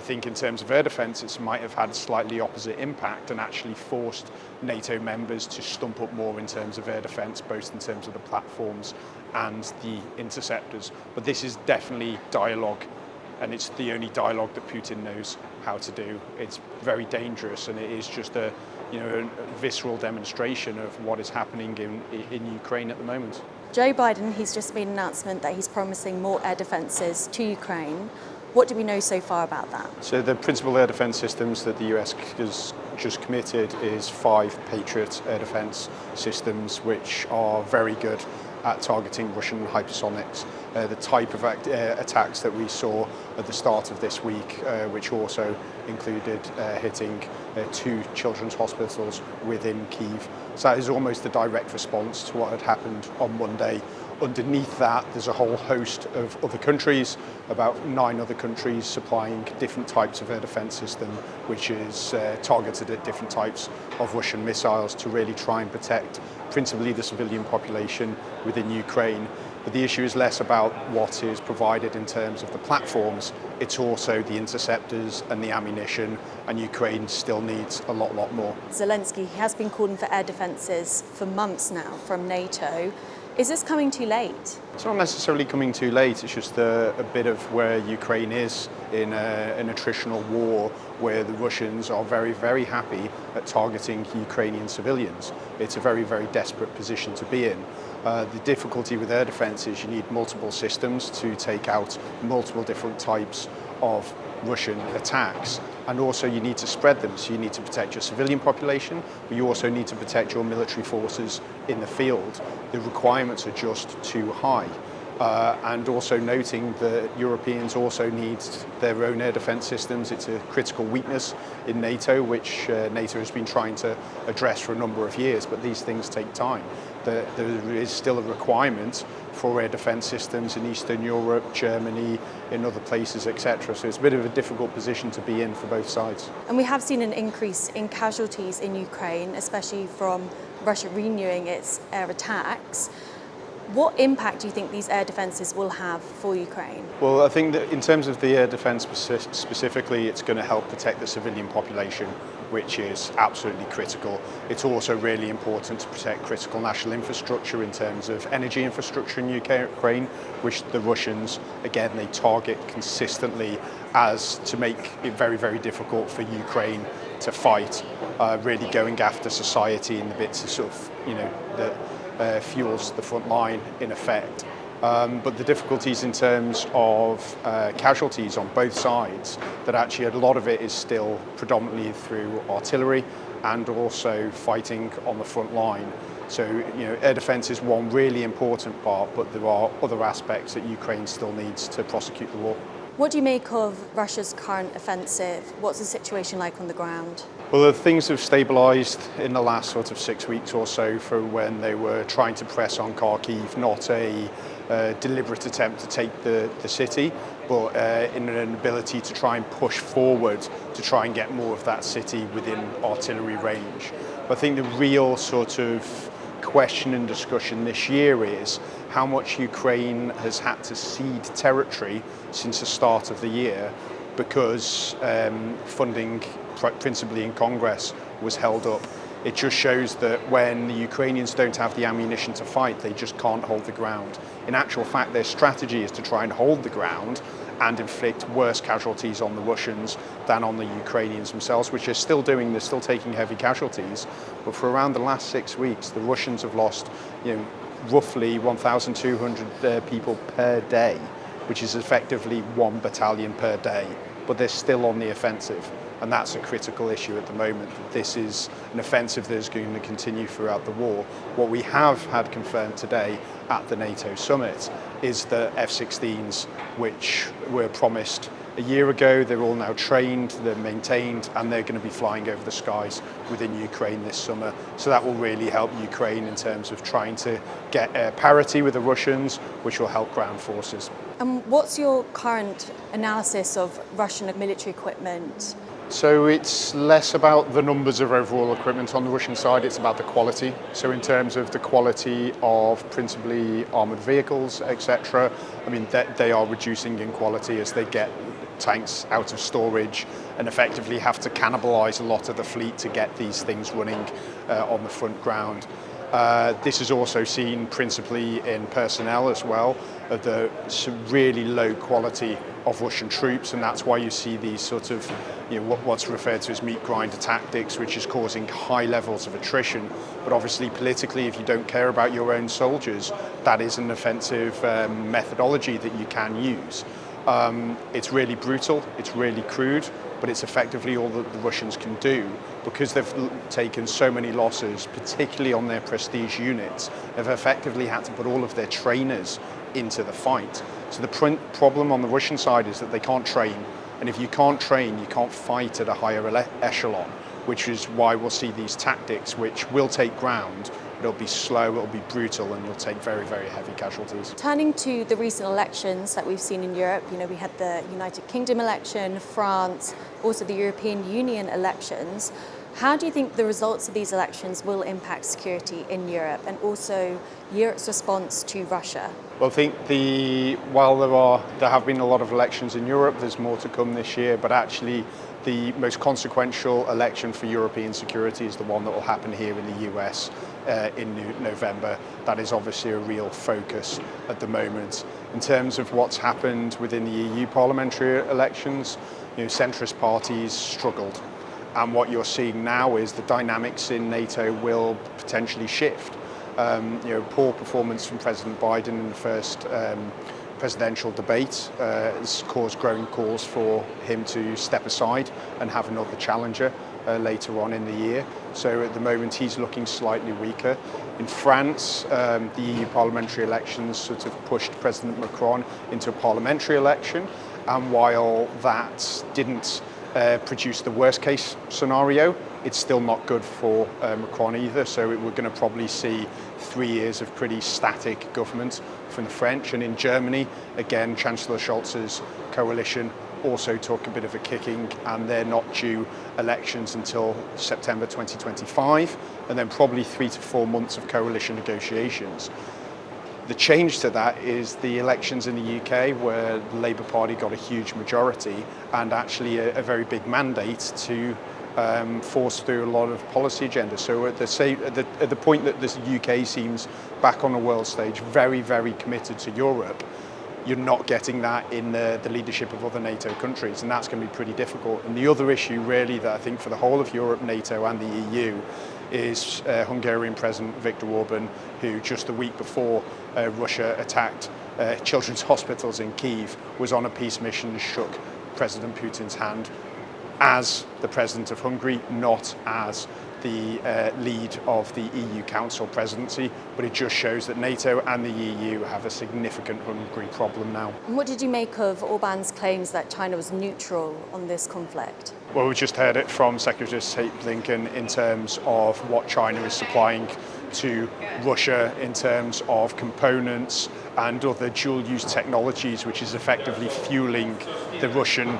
think in terms of air defence, it might have had a slightly opposite impact and actually forced NATO members to stump up more in terms of air defence, both in terms of the platforms and the interceptors. But this is definitely dialogue, and it's the only dialogue that Putin knows how to do. It's very dangerous, and it is just a visceral demonstration of what is happening in Ukraine at the moment. Joe Biden, he's just made an announcement that he's promising more air defences to Ukraine. What do we know so far about that? So the principal air defence systems that the US has just committed is 5 Patriot air defence systems, which are very good at targeting Russian hypersonics. The type of attacks that we saw at the start of this week, which also included hitting 2 children's hospitals within Kyiv. So that is almost a direct response to what had happened on Monday. Underneath that, there's a whole host of other countries, about 9 other countries supplying different types of air defence system, which is targeted at different types of Russian missiles to really try and protect principally the civilian population within Ukraine. But the issue is less about what is provided in terms of the platforms, it's also the interceptors and the ammunition, and Ukraine still needs a lot more. Zelensky, he has been calling for air defences for months now from NATO. Is this coming too late? It's not necessarily coming too late, it's just a bit of where Ukraine is in an attritional war where the Russians are very happy at targeting Ukrainian civilians. It's a very desperate position to be in. The difficulty with air defence is you need multiple systems to take out multiple different types of Russian attacks, and also you need to spread them, so you need to protect your civilian population, but you also need to protect your military forces in the field. The requirements are just too high. And also noting that Europeans also need their own air defence systems. It's a critical weakness in NATO, which NATO has been trying to address for a number of years, but these things take time. There is still a requirement for air defence systems in Eastern Europe, Germany, in other places, etc. So it's a bit of a difficult position to be in for both sides. And we have seen an increase in casualties in Ukraine, especially from Russia renewing its air attacks. What impact do you think these air defences will have for Ukraine? Well, I think that in terms of the air defence specifically, it's going to help protect the civilian population, which is absolutely critical. It's also really important to protect critical national infrastructure in terms of energy infrastructure in Ukraine, which the Russians, again, they target consistently as to make it very difficult for Ukraine to fight, really going after society in the bits of sort of, that fuels the front line in effect. But the difficulties in terms of casualties on both sides, that actually a lot of it is still predominantly through artillery and also fighting on the front line. So, air defence is one really important part, but there are other aspects that Ukraine still needs to prosecute the war. What do you make of Russia's current offensive? What's the situation like on the ground? Well, things have stabilised in the last sort of 6 weeks or so from when they were trying to press on Kharkiv, not a deliberate attempt to take the city, but in an ability to try and push forward to try and get more of that city within artillery range. But I think the real sort of question and discussion this year is how much Ukraine has had to cede territory since the start of the year because funding principally in Congress was held up. It just shows that when the Ukrainians don't have the ammunition to fight, they just can't hold the ground. In actual fact, their strategy is to try and hold the ground and inflict worse casualties on the Russians than on the Ukrainians themselves, which they're still doing. They're still taking heavy casualties. But for around the last 6 weeks, the Russians have lost, roughly 1,200 people per day, which is effectively 1 battalion per day. But they're still on the offensive. And that's a critical issue at the moment. This is an offensive that is going to continue throughout the war. What we have had confirmed today at the NATO summit is the F-16s, which were promised a year ago. They're all now trained, they're maintained, and they're going to be flying over the skies within Ukraine this summer. So that will really help Ukraine in terms of trying to get parity with the Russians, which will help ground forces. And what's your current analysis of Russian military equipment? So it's less about the numbers of overall equipment on the Russian side, it's about the quality. So in terms of the quality of principally armoured vehicles, etc., I mean, they are reducing in quality as they get tanks out of storage and effectively have to cannibalize a lot of the fleet to get these things running on the front ground. This is also seen principally in personnel as well, of the really low quality of Russian troops, and that's why you see these sort of, what's referred to as meat grinder tactics, which is causing high levels of attrition. But obviously politically, if you don't care about your own soldiers, that is an offensive methodology that you can use. It's really brutal, it's really crude, but it's effectively all that the Russians can do because they've taken so many losses, particularly on their prestige units. They've effectively had to put all of their trainers into the fight. So the problem on the Russian side is that they can't train, and if you can't train, you can't fight at a higher echelon, which is why we'll see these tactics which will take ground. It'll be slow, it'll be brutal, and it'll take very, very heavy casualties. Turning to the recent elections that we've seen in Europe, we had the United Kingdom election, France, also the European Union elections. How do you think the results of these elections will impact security in Europe and also Europe's response to Russia? Well, I think while there have been a lot of elections in Europe, there's more to come this year, but actually the most consequential election for European security is the one that will happen here in the US in November. That is obviously a real focus at the moment. In terms of what's happened within the EU parliamentary elections, centrist parties struggled. And what you're seeing now is the dynamics in NATO will potentially shift. Poor performance from President Biden in the first presidential debate has caused growing calls for him to step aside and have another challenger later on in the year. So at the moment he's looking slightly weaker. In France, the EU parliamentary elections sort of pushed President Macron into a parliamentary election, and while that didn't produce the worst case scenario, it's still not good for Macron either. So we're going to probably see 3 years of pretty static government from the French. And in Germany, again, Chancellor Scholz's coalition also took a bit of a kicking, and they're not due elections until September 2025, and then probably 3 to 4 months of coalition negotiations. The change to that is the elections in the UK, where the Labour Party got a huge majority and actually a very big mandate to force through a lot of policy agendas. So at the point that the UK seems back on the world stage, very, very committed to Europe, you're not getting that in the leadership of other NATO countries, and that's going to be pretty difficult. And the other issue really that I think for the whole of Europe, NATO and the EU is Hungarian President Viktor Orban, who just the week before Russia attacked children's hospitals in Kyiv was on a peace mission and shook President Putin's hand as the President of Hungary, not as the lead of the EU Council presidency, but it just shows that NATO and the EU have a significant Hungary problem now. And what did you make of Orban's claims that China was neutral on this conflict? Well, we just heard it from Secretary of State Blinken in terms of what China is supplying to Russia in terms of components and other dual-use technologies, which is effectively fueling the Russian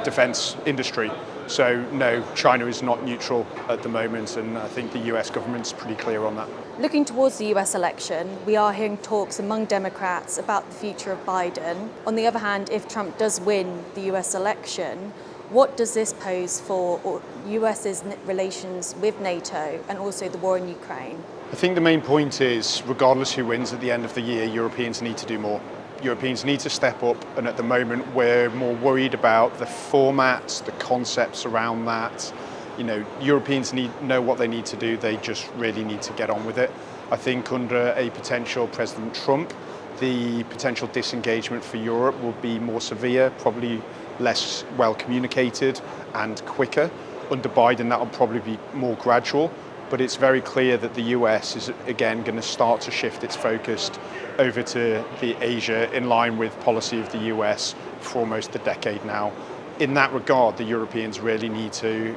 defense industry. So no, China is not neutral at the moment, and I think the US government's pretty clear on that. Looking towards the US election, we are hearing talks among Democrats about the future of Biden. On the other hand, if Trump does win the US election, what does this pose for US's relations with NATO and also the war in Ukraine? I think the main point is, regardless who wins at the end of the year, Europeans need to do more. Europeans need to step up, and at the moment we're more worried about the formats, the concepts around that. Europeans know what they need to do, they just really need to get on with it. I think under a potential President Trump, the potential disengagement for Europe will be more severe, probably less well communicated and quicker. Under Biden, that will probably be more gradual. But it's very clear that the US is again going to start to shift its focus over to the Asia in line with policy of the US for almost a decade now. In that regard, the Europeans really need to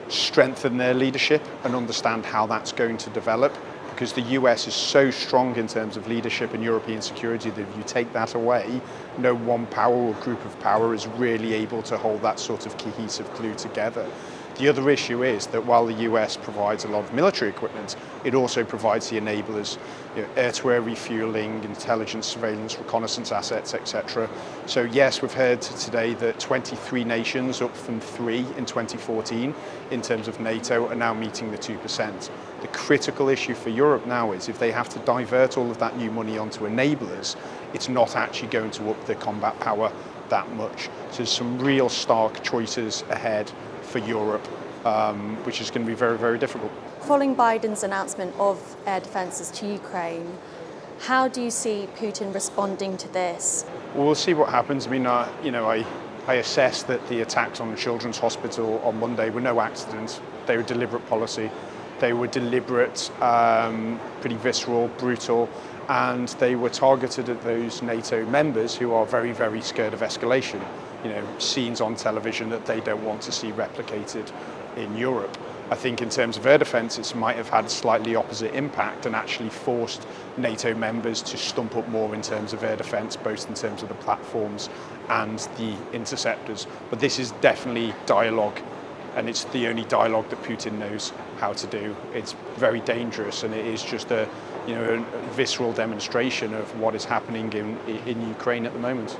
strengthen their leadership and understand how that's going to develop, because the US is so strong in terms of leadership and European security that if you take that away, no one power or group of power is really able to hold that sort of cohesive glue together. The The other issue is that while the US provides a lot of military equipment, it also provides the enablers, air-to-air refueling, intelligence, surveillance, reconnaissance assets, etc. So yes, we've heard today that 23 nations, up from 3 in 2014, in terms of NATO, are now meeting the 2%. The critical issue for Europe now is if they have to divert all of that new money onto enablers, it's not actually going to up the combat power that much. So there's some real stark choices ahead for Europe, which is going to be very, very difficult. Following Biden's announcement of air defences to Ukraine, how do you see Putin responding to this? Well, we'll see what happens. I mean, I assess that the attacks on the Children's Hospital on Monday were no accident. They were deliberate policy. They were deliberate, pretty visceral, brutal, and they were targeted at those NATO members who are very, very scared of escalation. Scenes on television that they don't want to see replicated in Europe. I think in terms of air defence, it might have had a slightly opposite impact and actually forced NATO members to stump up more in terms of air defence, both in terms of the platforms and the interceptors. But this is definitely dialogue, and it's the only dialogue that Putin knows how to do. It's very dangerous, and it is just a visceral demonstration of what is happening in Ukraine at the moment.